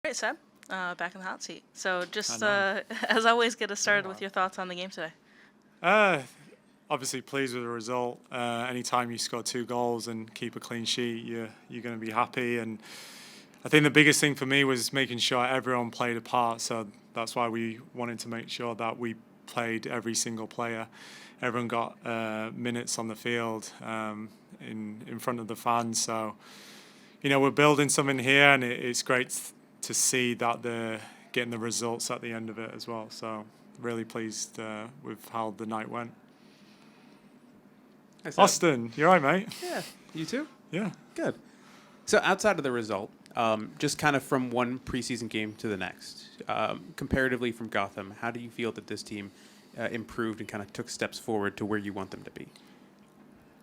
All right, Seb, back in the hot seat. So just know. as always, get us started with your thoughts on the game today. Uh, Obviously pleased with the result. Anytime you score 2 goals and keep a clean sheet, you're going to be happy. And I think the biggest thing for me was making sure everyone played a part. So that's why we wanted to make sure that we played every single player. Everyone got minutes on the field in front of the fans. So we're building something here, and it's great to see that they're getting the results at the end of it as well. So really pleased with how the night went. Austin, you all right, mate? Yeah, you too? Yeah. Good. So outside of the result, just kind of from one preseason game to the next, comparatively from Gotham, how do you feel that this team improved and kind of took steps forward to where you want them to be?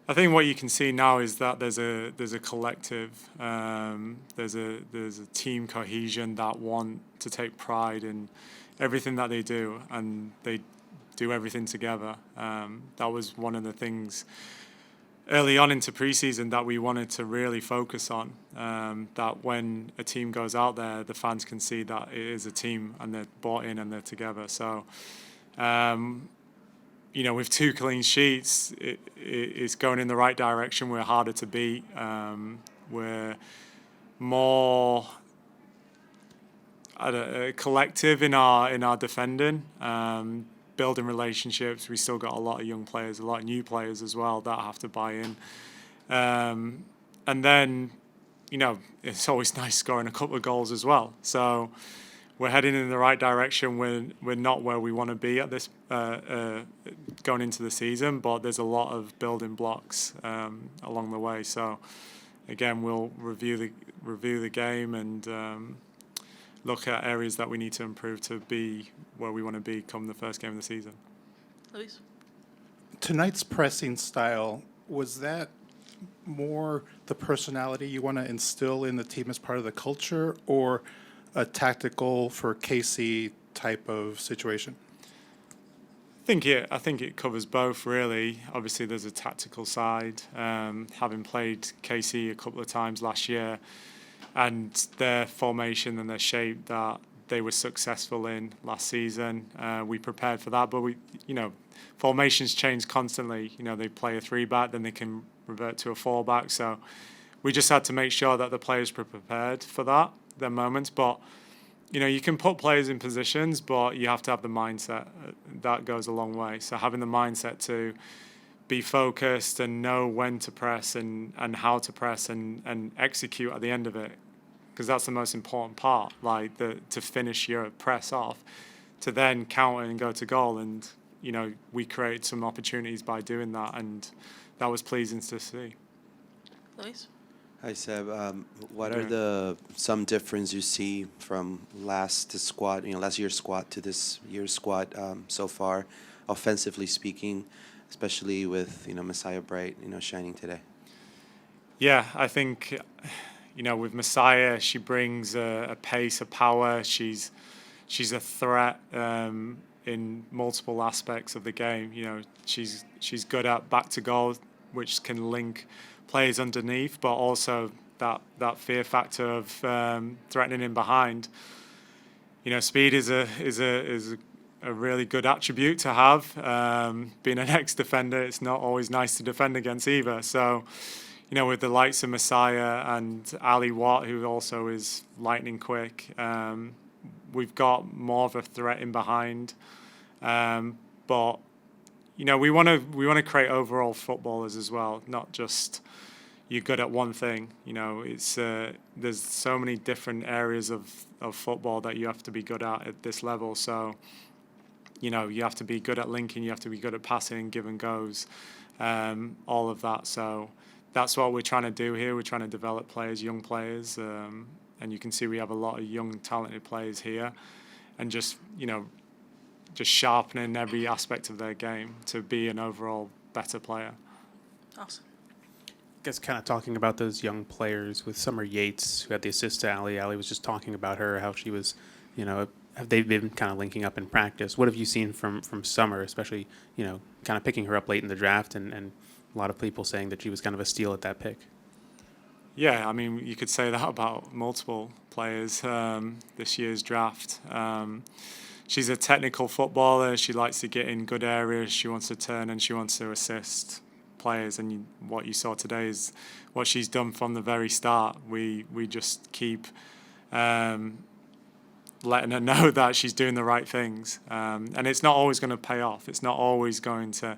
I think what you can see now is that there's a collective, there's a team cohesion that want to take pride in everything that they do, and they do everything together. That was one of the things early on into preseason that we wanted to really focus on. That when a team goes out there, the fans can see that it is a team and they're bought in and they're together. So. With 2 clean sheets, it's going in the right direction. We're harder to beat. We're more collective in our defending, building relationships. We still got a lot of young players, a lot of new players as well that have to buy in. And then, it's always nice scoring a couple of goals as well. So we're heading in the right direction. We're not where we want to be at this going into the season, but there's a lot of building blocks along the way. So again, we'll review the game and look at areas that we need to improve to be where we want to be come the first game of the season. Luis? Tonight's pressing style, was that more the personality you want to instill in the team as part of the culture, or a tactical for KC type of situation? I think it covers both, really. Obviously, there's a tactical side. Having played KC a couple of times last year, and their formation and their shape that they were successful in last season, we prepared for that. But formations change constantly. They play a 3-back, then they can revert to a 4-back. So we just had to make sure that the players were prepared for that, their moments. But you can put players in positions, but you have to have the mindset. That goes a long way. So having the mindset to be focused and know when to press and how to press and execute at the end of it, because that's the most important part, to finish your press off, to then counter and go to goal. And, we created some opportunities by doing that, and that was pleasing to see. Luis? Hi, Seb. What are some difference you see from last year's squad to this year's squad so far, offensively speaking, especially with Messiah Bright shining today? Yeah, I think with Messiah, she brings a pace, a power. She's a threat in multiple aspects of the game. She's good at back to goal, which can link players underneath, but also that fear factor of threatening in behind. Speed is a really good attribute to have. Being an ex-defender, it's not always nice to defend against either. So, with the likes of Messiah and Ali Watt, who also is lightning quick, we've got more of a threat in behind. But we want to create overall footballers as well, not just you're good at one thing. It's there's so many different areas of football that you have to be good at this level. So you have to be good at linking, you have to be good at passing, give and goes, all of that. So that's what we're trying to do here. We're trying to develop players, young players, and you can see we have a lot of young talented players here, and just sharpening every aspect of their game to be an overall better player. Awesome. I guess kind of talking about those young players with Summer Yates, who had the assist to Ali. Ali was just talking about her, how she was, have they been kind of linking up in practice? What have you seen from Summer, especially, kind of picking her up late in the draft and a lot of people saying that she was kind of a steal at that pick? Yeah, I mean, you could say that about multiple players this year's draft. She's a technical footballer. She likes to get in good areas. She wants to turn and she wants to assist players. And what you saw today is what she's done from the very start. We just keep letting her know that she's doing the right things. And it's not always going to pay off. It's not always going to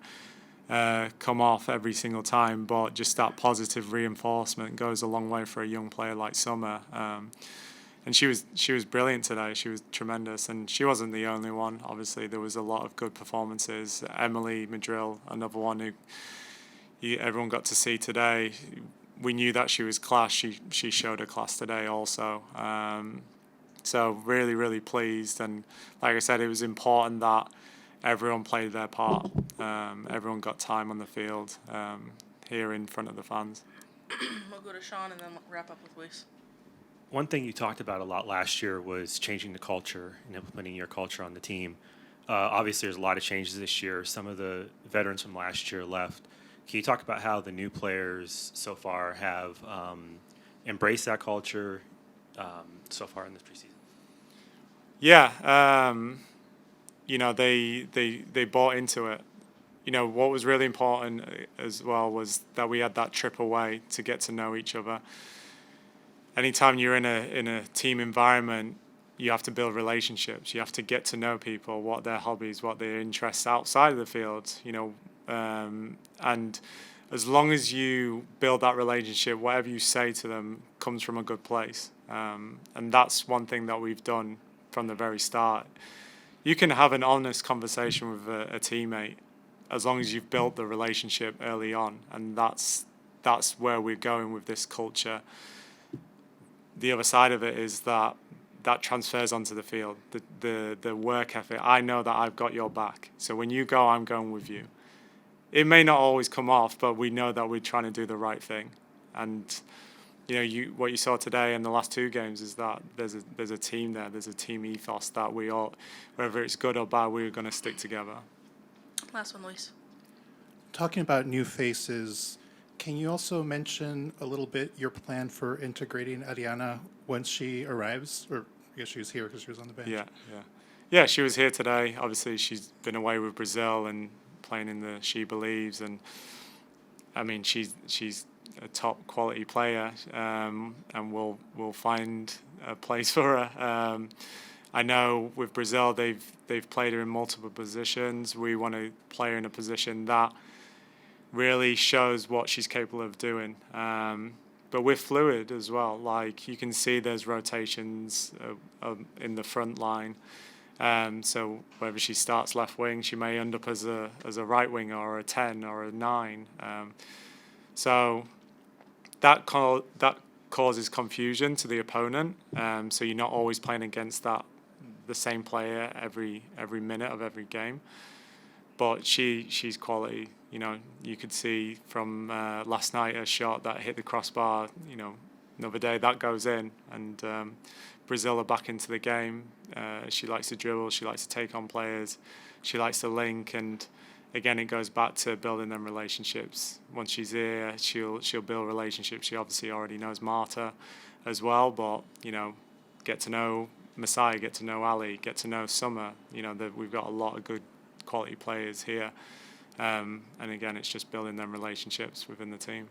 come off every single time, but just that positive reinforcement goes a long way for a young player like Summer. And she was brilliant today. She was tremendous, and she wasn't the only one. Obviously, there was a lot of good performances. Emily Madrill, another one who everyone got to see today. We knew that she was class. She showed her class today also. So really, really pleased. And like I said, it was important that everyone played their part. Everyone got time on the field here in front of the fans. We'll go to Sean and then wrap up with Luis. One thing you talked about a lot last year was changing the culture and implementing your culture on the team. Obviously, there's a lot of changes this year. Some of the veterans from last year left. Can you talk about how the new players so far have embraced that culture so far in this preseason? Yeah, they bought into it. What was really important as well was that we had that trip away to get to know each other. Anytime you're in a team environment, you have to build relationships. You have to get to know people, what their hobbies, what their interests outside of the field. And as long as you build that relationship, whatever you say to them comes from a good place. And that's one thing that we've done from the very start. You can have an honest conversation with a teammate as long as you've built the relationship early on, and that's where we're going with this culture. The other side of it is that transfers onto the field, the work ethic. I know that I've got your back. So when you go, I'm going with you. It may not always come off, but we know that we're trying to do the right thing. And what you saw today in the last two games is that there's a team there. There's a team ethos that we all, whether it's good or bad, we're going to stick together. Last one, Luis. Talking about new faces, can you also mention a little bit your plan for integrating Ariana once she arrives? Or I guess she was here because she was on the bench. Yeah, she was here today. Obviously, she's been away with Brazil and playing in the She Believes. And, I mean, she's a top quality player, and we'll find a place for her. I know with Brazil, they've played her in multiple positions. We want to play her in a position that really shows what she's capable of doing. But we're fluid as well. Like, you can see there's rotations in the front line. So whether she starts left wing, she may end up as a right winger or a 10 or a 9. So that causes confusion to the opponent. So you're not always playing against the same player every minute of every game. But she's quality. You could see from last night a shot that hit the crossbar. Another day that goes in, and Brazil are back into the game. She likes to dribble. She likes to take on players. She likes to link, and again, it goes back to building them relationships. Once she's here, she'll build relationships. She obviously already knows Marta as well, but get to know Messiah, get to know Ali, get to know Summer. We've got a lot of good quality players here, and again, it's just building them relationships within the team.